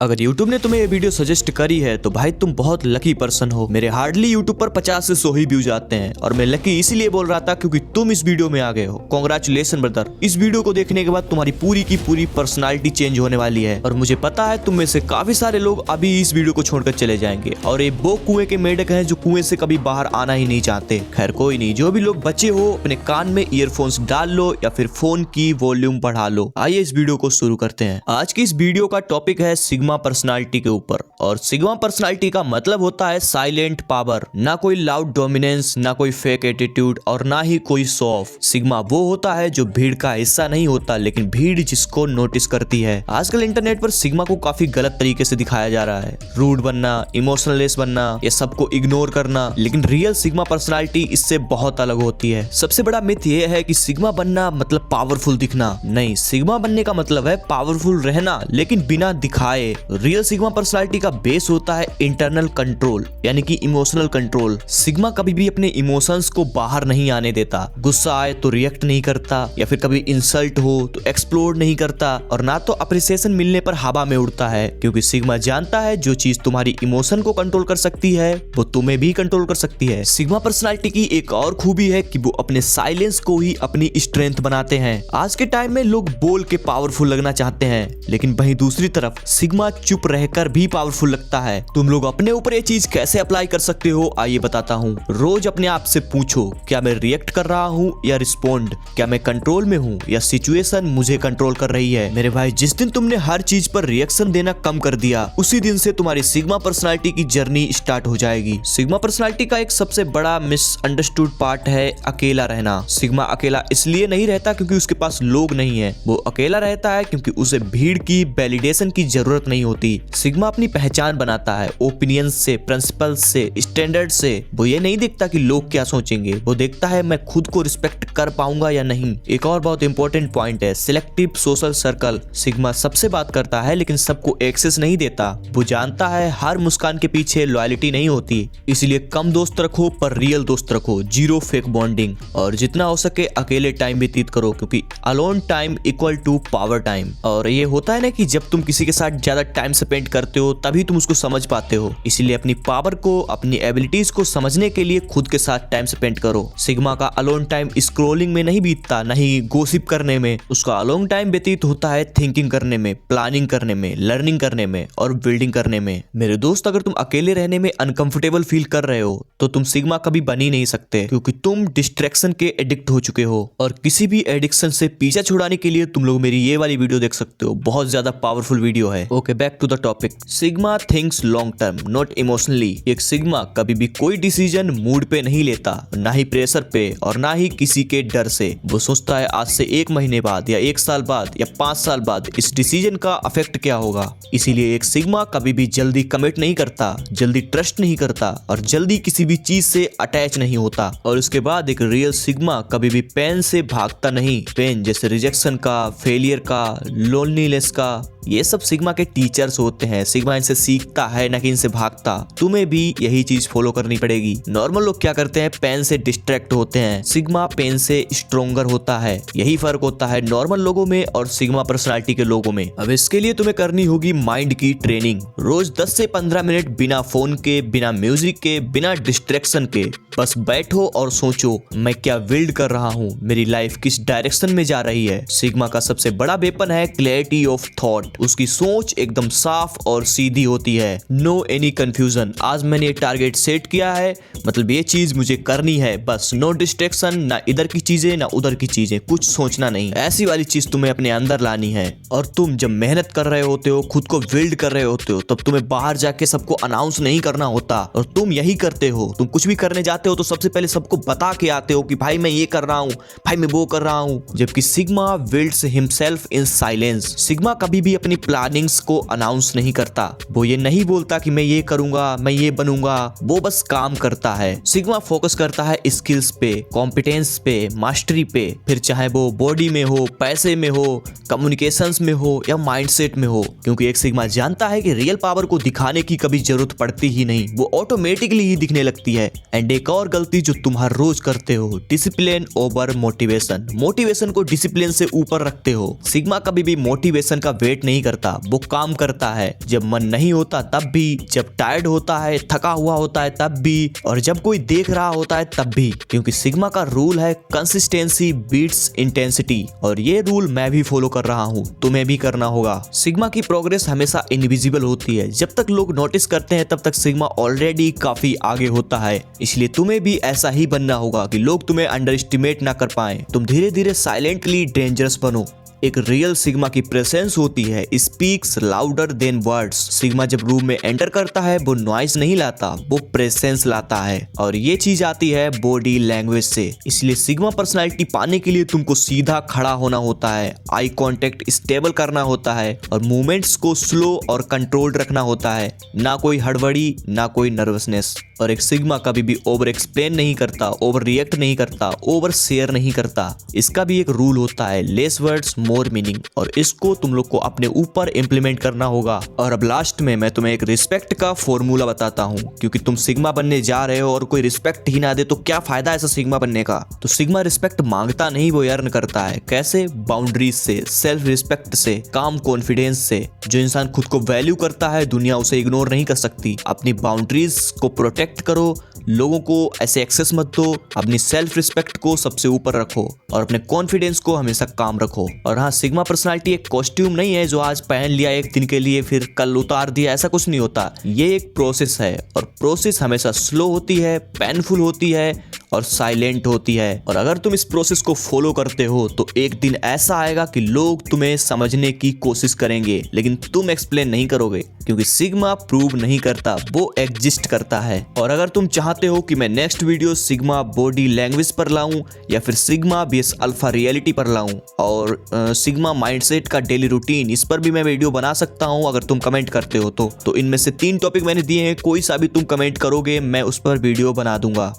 अगर YouTube ने तुम्हें ये वीडियो सजेस्ट करी है तो भाई तुम बहुत लकी पर्सन हो। मेरे हार्डली YouTube पर 50 से 100 ही व्यूज आते हैं और मैं लकी इसीलिए बोल रहा था क्योंकि तुम इस वीडियो में आ गए हो। Congratulation brother. इस वीडियो को देखने के बाद तुम्हारी पूरी की पूरी पर्सनालिटी चेंज होने वाली है और मुझे पता है तुम में से काफी सारे लोग अभी इस वीडियो को छोड़कर चले जाएंगे और ये वो कुएं के मेढक हैं जो कुएं से कभी बाहर आना ही नहीं चाहते। खैर कोई नहीं, जो भी लोग बचे हो अपने कान में ईयरफोन्स डाल लो या फिर फोन की वॉल्यूम बढ़ा लो। आइए इस वीडियो को शुरू करते हैं। आज की इस वीडियो का टॉपिक है सिग्मा पर्सनालिटी ऊपर। और सिग्मा पर्सनालिटी का मतलब होता है साइलेंट पावर। ना कोई लाउड डोमिनेंस, ना कोई फेक एटीट्यूड और ना ही कोई शो ऑफ। सिग्मा वो होता है जो भीड़ का हिस्सा नहीं होता लेकिन भीड़ जिसको नोटिस करती है। आजकल इंटरनेट पर सिग्मा को काफी गलत तरीके से दिखाया जा रहा है। रूड बनना, इमोशनलेस बनना, ये सबको इग्नोर करना, लेकिन रियल सिग्मा पर्सनालिटी इससे बहुत अलग होती है। सबसे बड़ा मिथ ये है कि सिग्मा बनना मतलब पावरफुल दिखना। नहीं, सिग्मा बनने का मतलब है पावरफुल रहना लेकिन बिना दिखाए। रियल सिग्मा पर्सनालिटी का बेस होता है इंटरनल कंट्रोल यानी कि इमोशनल कंट्रोल। सिग्मा कभी भी अपने इमोशंस को बाहर नहीं आने देता। गुस्सा आए तो रिएक्ट नहीं करता या फिर कभी इंसल्ट हो तो एक्सप्लोड नहीं करता और ना तो अप्रिसिएशन मिलने पर हवा में उड़ता है, क्योंकि सिग्मा जानता है जो चीज तुम्हारी इमोशन को कंट्रोल कर सकती है वो तुम्हें भी कंट्रोल कर सकती है। सिग्मा पर्सनालिटी की एक और खूबी है कि वो अपने साइलेंस को ही अपनी स्ट्रेंथ बनाते हैं। आज के टाइम में लोग बोल के पावरफुल लगना चाहते हैं लेकिन वहीं दूसरी तरफ सिग्मा चुप रहकर भी पावरफुल लगता है। तुम लोग अपने ऊपर ये चीज कैसे अप्लाई कर सकते हो आइए बताता हूँ। रोज अपने आप से पूछो, क्या मैं रिएक्ट कर रहा हूँ या रिस्पोंड? क्या मैं कंट्रोल में हूँ या सिचुएशन मुझे कंट्रोल कर रही है? मेरे भाई, जिस दिन तुमने हर चीज पर रिएक्शन देना कम कर दिया उसी दिन से तुम्हारी सिग्मा पर्सनालिटी की जर्नी स्टार्ट हो जाएगी। सिग्मा पर्सनालिटी का एक सबसे बड़ा मिसअंडरस्टूड पार्ट है अकेला रहना। सिग्मा अकेला इसलिए नहीं रहता क्योंकि उसके पास लोग नहीं है, वो अकेला रहता है क्योंकि उसे भीड़ की वैलिडेशन की जरूरत नहीं होती। सिग्मा अपनी पहचान बनाता है ओपिनियन से, प्रिंसिपल से, स्टैंडर्ड से। वो ये नहीं देखता कि लोग क्या सोचेंगे, वो देखता है मैं खुद को रिस्पेक्ट कर पाऊंगा या नहीं। एक और बहुत इंपॉर्टेंट पॉइंट है सिलेक्टिव सोशल सर्कल। सिग्मा सबसे बात करता है लेकिन सबको एक्सेस नहीं देता। वो जानता है हर मुस्कान के पीछे लॉयल्टी नहीं होती, इसलिए कम दोस्त रखो पर रियल दोस्त रखो, जीरो फेक बॉन्डिंग। और जितना हो सके अकेले टाइम व्यतीत करो क्योंकि alone time equal to power time. और ये होता है ना कि जब तुम किसी के साथ ज्यादा टाइम स्पेंड करते हो तभी तुम उसको समझ पाते हो। इसीलिए अपनी पावर को, अपनी एबिलिटीज को समझने के लिए खुद के साथ टाइम स्पेंड करो। सिग्मा का अलोन टाइम स्क्रोलिंग में नहीं बीतता, नहीं गोसिप करने में। उसका अलोन टाइम व्यतीत होता है थिंकिंग करने में, प्लानिंग करने में, लर्निंग करने में और बिल्डिंग करने में। मेरे दोस्त, अगर तुम अकेले रहने में अनकंफर्टेबल फील कर रहे हो तो तुम सिग्मा कभी बन ही नहीं सकते क्योंकि तुम डिस्ट्रैक्शन के एडिक्ट हो चुके हो। और किसी भी एडिक्शन से पीछा छुड़ाने के लिए तुम लोग मेरी ये वाली वीडियो देख सकते हो, बहुत ज्यादा पावरफुल वीडियो है। Okay, back to the topic. Sigma thinks long term not emotionally. एक सिग्मा कभी भी कोई डिसीजन मूड पे नहीं लेता, ना ही प्रेशर पे और ना ही किसी के डर से। वो सोचता है आज से 1 महीने बाद या 1 साल बाद या 5 साल बाद इस डिसीजन का इफेक्ट क्या होगा। इसीलिए एक सिग्मा कभी भी जल्दी कमिट नहीं करता, जल्दी ट्रस्ट नहीं करता और जल्दी किसी भी चीज से अटैच नहीं होता। और उसके बाद एक रियल सिग्मा कभी भी पेन से भागता नहीं। पेन जैसे रिजेक्शन का, फेलियर का, लोनलीनेस का, ये सब सिग्मा के टीचर्स होते हैं। सिग्मा इनसे सीखता है न कि इनसे भागता। तुम्हें भी यही चीज फॉलो करनी पड़ेगी। नॉर्मल लोग क्या करते हैं, पेन से डिस्ट्रैक्ट होते हैं। सिग्मा पेन से स्ट्रोंगर होता है। यही फर्क होता है नॉर्मल लोगों में और सिग्मा पर्सनालिटी के लोगों में। अब इसके लिए तुम्हें करनी होगी माइंड की ट्रेनिंग। रोज 10 से 15 मिनट बिना फोन के, बिना म्यूजिक के, बिना डिस्ट्रैक्शन के बस बैठो और सोचो मैं क्या बिल्ड कर रहा हूँ, मेरी लाइफ किस डायरेक्शन में जा रही है। सिग्मा का सबसे बड़ा वेपन है क्लैरिटी ऑफ थॉट। उसकी सोच एकदम साफ और सीधी होती है। No any confusion. आज मैंने ये टारगेट सेट किया है मतलब ये चीज मुझे करनी है, बस नो डिस्ट्रैक्शन, ना इधर की चीजें ना उधर की चीजें, कुछ सोचना नहीं। ऐसी वाली चीज तुम्हें अपने अंदर लानी है। और तुम जब मेहनत कर रहे होते हो, खुद को बिल्ड कर रहे होते हो, तब तुम्हें बाहर जाके सबको अनाउंस नहीं करना होता। और तुम यही करते हो। तुम कुछ भी करने जाते हो तो सबसे पहले सबको बता के आते हो कि भाई मैं ये कर रहा हूँ, भाई मैं वो कर रहा हूँ। जबकि sigma builds himself in silence. Sigma कभी भी अपनी प्लानिंग्स को अनाउंस नहीं करता, वो ये नहीं बोलता कि मैं ये करूंगा, मैं ये बनूंगा, वो बस काम करता है। सिग्मा फोकस करता है स्किल्स पे, कॉम्पिटेंस पे, मास्टरी पे, फिर चाहे वो बॉडी में हो, पैसे में हो, कम्युनिकेशंस में हो या माइंडसेट में हो, क्योंकि एक सिग्मा जानता है कि रियल पावर को दिखाने की कभी जरूरत पड़ती ही नहीं, वो ऑटोमेटिकली ही दिखने लगती है। एंड एक और गलती जो तुम हर रोज करते हो, डिसिप्लिन ओवर मोटिवेशन। मोटिवेशन को डिसिप्लिन से ऊपर रखते हो। सिग्मा कभी भी मोटिवेशन का वेट नहीं करता, वो काम करता है। जब मन नहीं होता तब भी, जब टायर्ड होता है, थका हुआ होता है तब भी, और जब कोई देख रहा होता है तब भी, क्योंकि सिग्मा का रूल है कंसिस्टेंसी बीट्स इंटेंसिटी, और ये रूल मैं भी फॉलो कर रहा हूँ, तुम्हें भी करना होगा। सिग्मा की प्रोग्रेस हमेशा इनविजिबल होती है। जब तक लोग नोटिस करते हैं तब तक सिग्मा ऑलरेडी काफी आगे होता है। इसलिए तुम्हें भी ऐसा ही बनना होगा कि लोग तुम्हें अंडर एस्टिमेट ना कर पाए। तुम धीरे धीरे साइलेंटली डेंजरस बनो। एक रियल सिग्मा की प्रेजेंस होती है, speaks louder than words. Sigma जब रूम में एंटर करता है वो नॉइज नहीं लाता, वो प्रेजेंस लाता है, और ये चीज आती है बॉडी लैंग्वेज से। इसलिए सिग्मा पर्सनालिटी पाने के लिए तुमको सीधा खड़ा होना होता है, आई कांटेक्ट स्टेबल करना होता है, और मूवमेंट्स को स्लो और कंट्रोल्ड रखना होता है। ना कोई हड़बड़ी, ना कोई नर्वसनेस। और एक सिग्मा कभी भी ओवर एक्सप्लेन नहीं करता, ओवर रिएक्ट नहीं करता, ओवर शेयर नहीं करता। इसका भी एक रूल होता है, लेस वर्ड्स मोर मीनिंग, और इसको तुम लोग को अपने ऊपर इंप्लीमेंट करना होगा। और अब लास्ट में मैं तुम्हें एक रिस्पेक्ट का फॉर्मूला बताता हूँ, क्योंकि तुम सिग्मा बनने जा रहे हो और कोई रिस्पेक्ट ही ना दे तो क्या फायदा ऐसा सिग्मा बनने का। तो सिग्मा रिस्पेक्ट मांगता नहीं, वो अर्न करता है। कैसे? बाउंड्रीज से, सेल्फ रिस्पेक्ट से, काम कॉन्फिडेंस से। जो इंसान खुद को वैल्यू करता है दुनिया उसे इग्नोर नहीं कर सकती। अपनी बाउंड्रीज को प्रोटेक्ट करो, लोगों को ऐसे एक्सेस मत दो, अपनी सेल्फ रिस्पेक्ट को सबसे ऊपर रखो, और अपने कॉन्फिडेंस को हमेशा काम रखो। और हाँ, सिग्मा पर्सनालिटी एक कॉस्ट्यूम नहीं है जो आज पहन लिया एक दिन के लिए फिर कल उतार दिया, ऐसा कुछ नहीं होता। ये एक प्रोसेस है, और प्रोसेस हमेशा स्लो होती है, पेनफुल होती है, और साइलेंट होती है। और अगर तुम इस प्रोसेस को फॉलो करते हो तो एक दिन ऐसा आएगा कि लोग तुम्हें समझने की कोशिश करेंगे, लेकिन तुम एक्सप्लेन नहीं करोगे, क्योंकि सिग्मा प्रूव नहीं करता, वो एग्जिस्ट करता है। और अगर तुम चाहते हो कि मैं next video sigma body language पर लाऊं, या फिर सिग्मा बेस अल्फा रियलिटी पर लाऊं, और सिग्मा माइंडसेट का डेली रूटीन, इस पर भी मैं वीडियो बना सकता हूं अगर तुम कमेंट करते हो तो इनमें से 3 टॉपिक मैंने दिए हैं, कोई सा भी तुम कमेंट करोगे मैं उस पर वीडियो बना दूंगा।